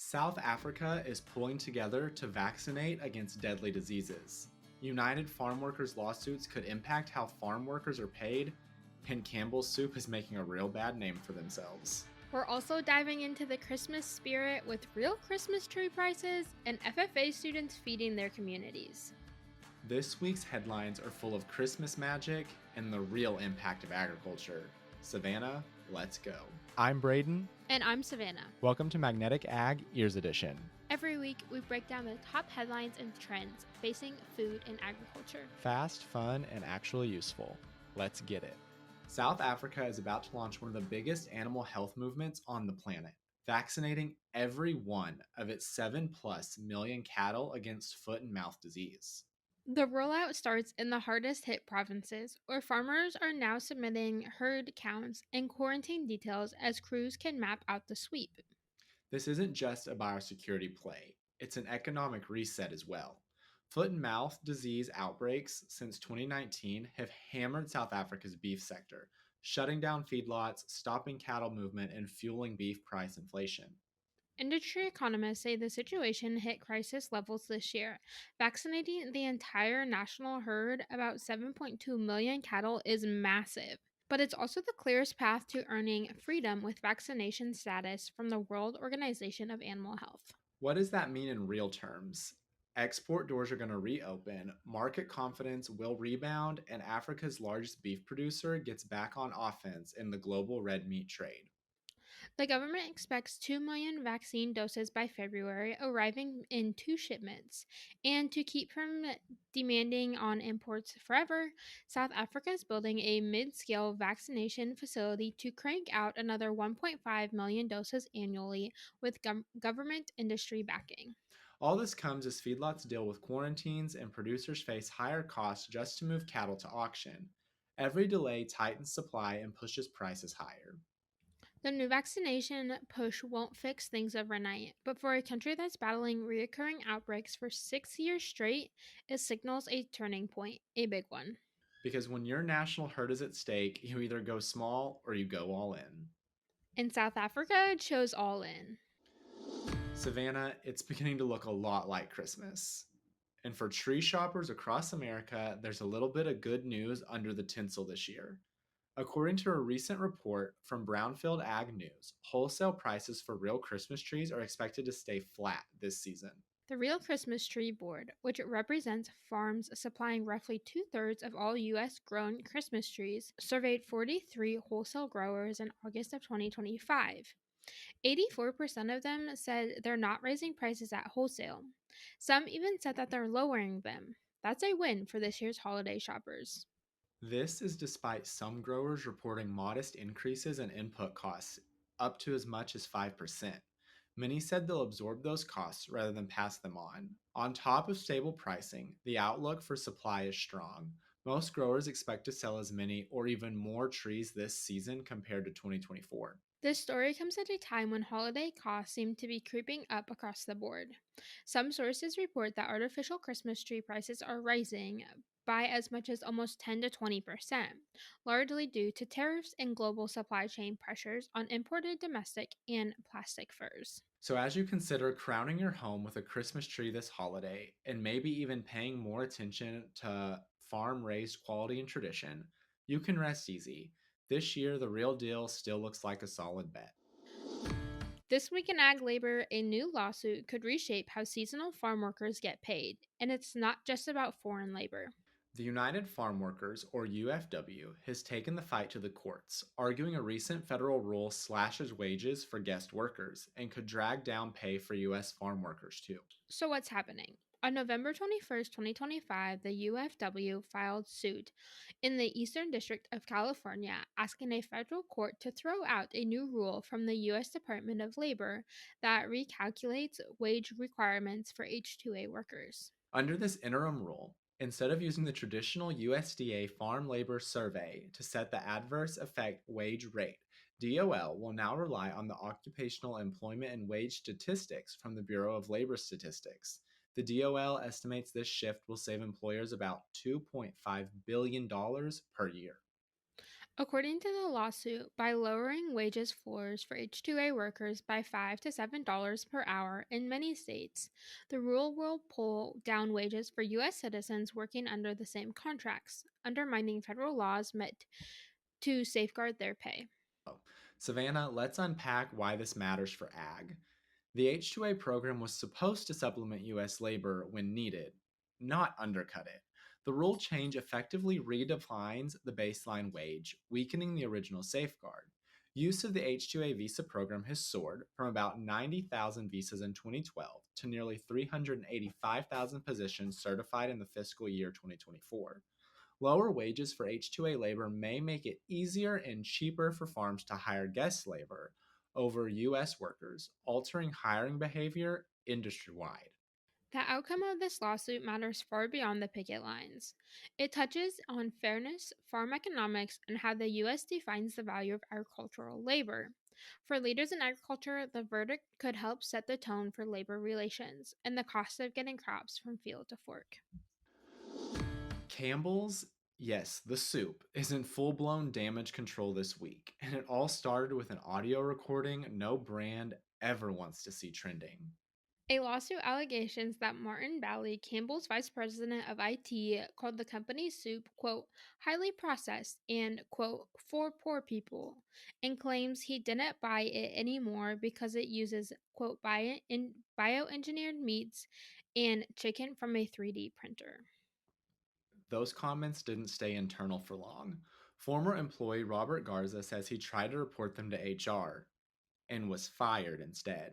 South Africa is pulling together to vaccinate against deadly diseases. United Farm Workers lawsuits could impact how farm workers are paid, and Campbell's soup is making a real bad name for themselves. We're also diving into the Christmas spirit with real Christmas tree prices and FFA students feeding their communities. This week's headlines are full of Christmas magic and the real impact of agriculture. Savannah, let's go. I'm Braeden. And I'm Savannah. Welcome to Magnetic Ag Ears Edition. Every week, we break down the top headlines and trends facing food and agriculture. Fast, fun, and actually useful. Let's get it. South Africa is about to launch one of the biggest animal health movements on the planet, vaccinating every one of its 7+ million cattle against foot and mouth disease. The rollout starts in the hardest hit provinces, where farmers are now submitting herd counts and quarantine details as crews can map out the sweep. This isn't just a biosecurity play, it's an economic reset as well. Foot and mouth disease outbreaks since 2019 have hammered South Africa's beef sector, shutting down feedlots, stopping cattle movement, and fueling beef price inflation. Industry economists say the situation hit crisis levels this year. Vaccinating the entire national herd, about 7.2 million cattle, is massive. But it's also the clearest path to earning freedom with vaccination status from the World Organization of Animal Health. What does that mean in real terms? Export doors are going to reopen, market confidence will rebound, and Africa's largest beef producer gets back on offense in the global red meat trade. The government expects 2 million vaccine doses by February, arriving in 2 shipments. And to keep from demanding on imports forever, South Africa is building a mid scale vaccination facility to crank out another 1.5 million doses annually with government industry backing. All this comes as feedlots deal with quarantines and producers face higher costs just to move cattle to auction. Every delay tightens supply and pushes prices higher. The new vaccination push won't fix things overnight, but for a country that's battling recurring outbreaks for 6 years straight, it signals a turning point, a big one. Because when your national herd is at stake, you either go small or you go all in. In South Africa, it chose all in. Savannah, it's beginning to look a lot like Christmas. And for tree shoppers across America, there's a little bit of good news under the tinsel this year. According to a recent report from Brownfield Ag News, wholesale prices for real Christmas trees are expected to stay flat this season. The Real Christmas Tree Board, which represents farms supplying roughly 2/3 of all U.S. grown Christmas trees, surveyed 43 wholesale growers in August of 2025. 84% of them said they're not raising prices at wholesale. Some even said that they're lowering them. That's a win for this year's holiday shoppers. This is despite some growers reporting modest increases in input costs, up to as much as 5%. Many said they'll absorb those costs rather than pass them on. On top of stable pricing, the outlook for supply is strong. Most growers expect to sell as many or even more trees this season compared to 2024. This story comes at a time when holiday costs seem to be creeping up across the board. Some sources report that artificial Christmas tree prices are rising by as much as almost 10 to 20%, largely due to tariffs and global supply chain pressures on imported domestic and plastic furs. So, as you consider crowning your home with a Christmas tree this holiday, and maybe even paying more attention to farm raised quality and tradition, you can rest easy. This year, the real deal still looks like a solid bet. This week in ag labor, a new lawsuit could reshape how seasonal farm workers get paid, and it's not just about foreign labor. The United Farm Workers, or UFW, has taken the fight to the courts, arguing a recent federal rule slashes wages for guest workers and could drag down pay for U.S. farm workers too. So, what's happening? On November 21st, 2025, the UFW filed suit in the Eastern District of California, asking a federal court to throw out a new rule from the U.S. Department of Labor that recalculates wage requirements for H-2A workers. Under this interim rule, instead of using the traditional USDA Farm Labor Survey to set the adverse effect wage rate, DOL will now rely on the Occupational Employment and Wage Statistics from the Bureau of Labor Statistics. The DOL estimates this shift will save employers about $2.5 billion per year. According to the lawsuit, by lowering wages floors for H2A workers by $5 to $7 per hour in many states, the rule will pull down wages for U.S. citizens working under the same contracts, undermining federal laws meant to safeguard their pay. Oh, Savannah, let's unpack why this matters for ag. The H2A program was supposed to supplement US labor when needed, not undercut it. The rule change effectively redefines the baseline wage, weakening the original safeguard. Use of the H2A visa program has soared from about 90,000 visas in 2012 to nearly 385,000 positions certified in the fiscal year 2024. Lower wages for H2A labor may make it easier and cheaper for farms to hire guest labor over U.S. workers, altering hiring behavior industry wide. The outcome of this lawsuit matters far beyond the picket lines. It touches on fairness, farm economics, and how the U.S. defines the value of agricultural labor. For leaders in agriculture, the verdict could help set the tone for labor relations and the cost of getting crops from field to fork. Campbell's, yes, the soup, is in full blown damage control this week, and it all started with an audio recording no brand ever wants to see trending. A lawsuit allegations that Martin Bally, Campbell's vice president of IT, called the company's soup, quote, highly processed and, quote, for poor people, and claims he didn't buy it anymore because it uses, quote, bioengineered meats and chicken from a 3D printer. Those comments didn't stay internal for long. Former employee Robert Garza says he tried to report them to HR and was fired instead.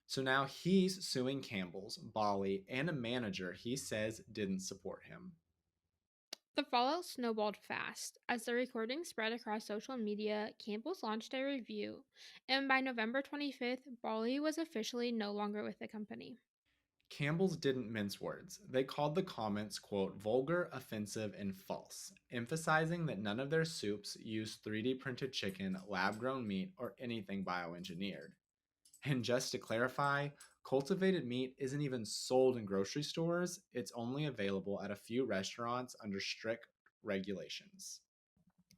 So now he's suing Campbell's, Bali, and a manager he says didn't support him. The fallout snowballed fast. As the recording spread across social media, Campbell's launched a review, and by November 25th, Bali was officially no longer with the company. Campbell's didn't mince words. They called the comments, quote, vulgar, offensive, and false, emphasizing that none of their soups use 3D printed chicken, lab grown meat, or anything bioengineered. And just to clarify, cultivated meat isn't even sold in grocery stores, it's only available at a few restaurants under strict regulations.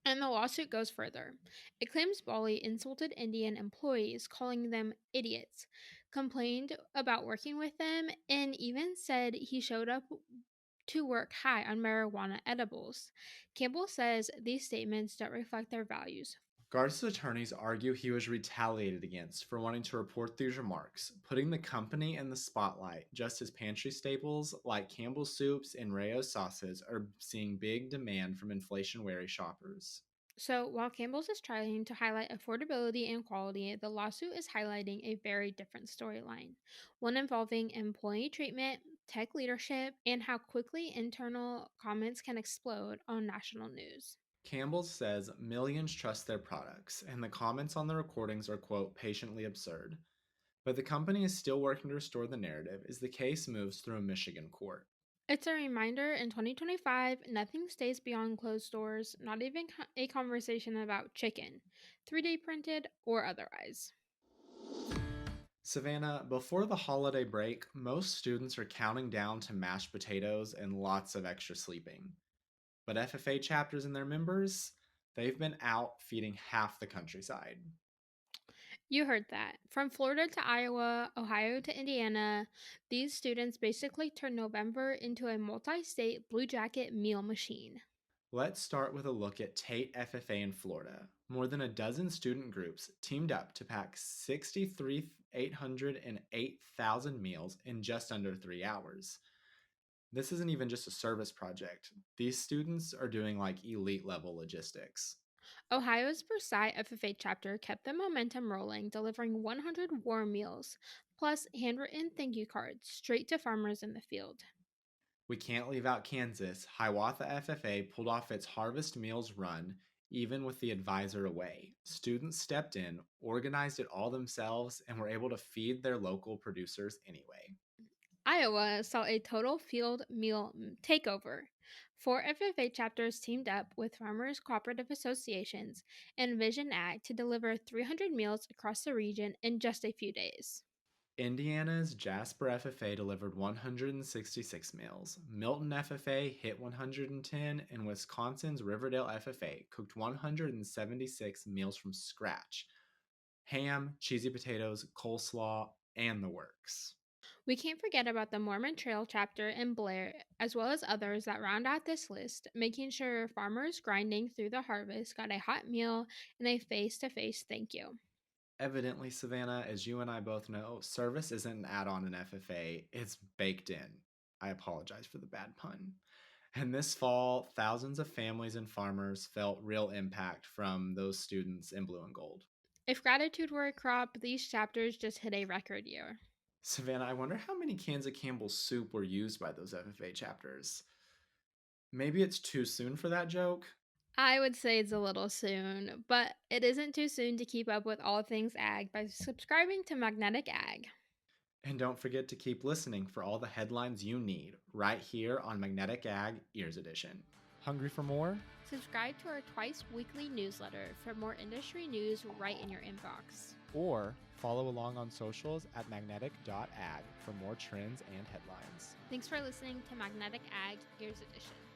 And the lawsuit goes further. It claims Bali insulted Indian employees, calling them idiots, complained about working with them, and even said he showed up to work high on marijuana edibles. Campbell says these statements don't reflect their values. Garza's attorneys argue he was retaliated against for wanting to report these remarks, putting the company in the spotlight, just as pantry staples like Campbell's soups and Rayo's sauces are seeing big demand from inflation-wary shoppers. So, while Campbell's is trying to highlight affordability and quality, the lawsuit is highlighting a very different storyline, one involving employee treatment, tech leadership, and how quickly internal comments can explode on national news. Campbell's says millions trust their products, and the comments on the recordings are, quote, patiently absurd. But the company is still working to restore the narrative as the case moves through a Michigan court. It's a reminder in 2025, nothing stays beyond closed doors, not even a conversation about chicken, 3D printed or otherwise. Savannah, before the holiday break, most students are counting down to mashed potatoes and lots of extra sleeping. But FFA chapters and their members, they've been out feeding half the countryside. You heard that. From Florida to Iowa, Ohio to Indiana, these students basically turn November into a multi state blue jacket meal machine. Let's start with a look at Tate FFA in Florida. More than a dozen student groups teamed up to pack 63,808,000 meals in just under 3 hours. This isn't even just a service project. These students are doing like elite level logistics. Ohio's Versailles FFA chapter kept the momentum rolling, delivering 100 warm meals, plus handwritten thank you cards straight to farmers in the field. We can't leave out Kansas. Hiawatha FFA pulled off its Harvest Meals run, even with the advisor away. Students stepped in, organized it all themselves, and were able to feed their local producers anyway. Iowa saw a total field meal takeover. Four FFA chapters teamed up with farmers' cooperative associations and Vision Ag to deliver 300 meals across the region in just a few days. Indiana's Jasper FFA delivered 166 meals. Milton FFA hit 110, and Wisconsin's Riverdale FFA cooked 176 meals from scratch. Ham, cheesy potatoes, coleslaw, and the works. We can't forget about the Mormon Trail chapter in Blair, as well as others that round out this list, making sure farmers grinding through the harvest got a hot meal and a face to face thank you. Evidently, Savannah, as you and I both know, service isn't an add on in FFA, it's baked in. I apologize for the bad pun. And this fall, thousands of families and farmers felt real impact from those students in blue and gold. If gratitude were a crop, these chapters just hit a record year. Savannah, I wonder how many cans of Campbell's soup were used by those FFA chapters. Maybe it's too soon for that joke? I would say it's a little soon, but it isn't too soon to keep up with all things ag by subscribing to Magnetic Ag. And don't forget to keep listening for all the headlines you need right here on Magnetic Ag Ears Edition. Hungry for more? Subscribe to our twice weekly newsletter for more industry news right in your inbox. Or follow along on socials at magnetic.ag for more trends and headlines. Thanks for listening to Magnetic Ag Ears Edition.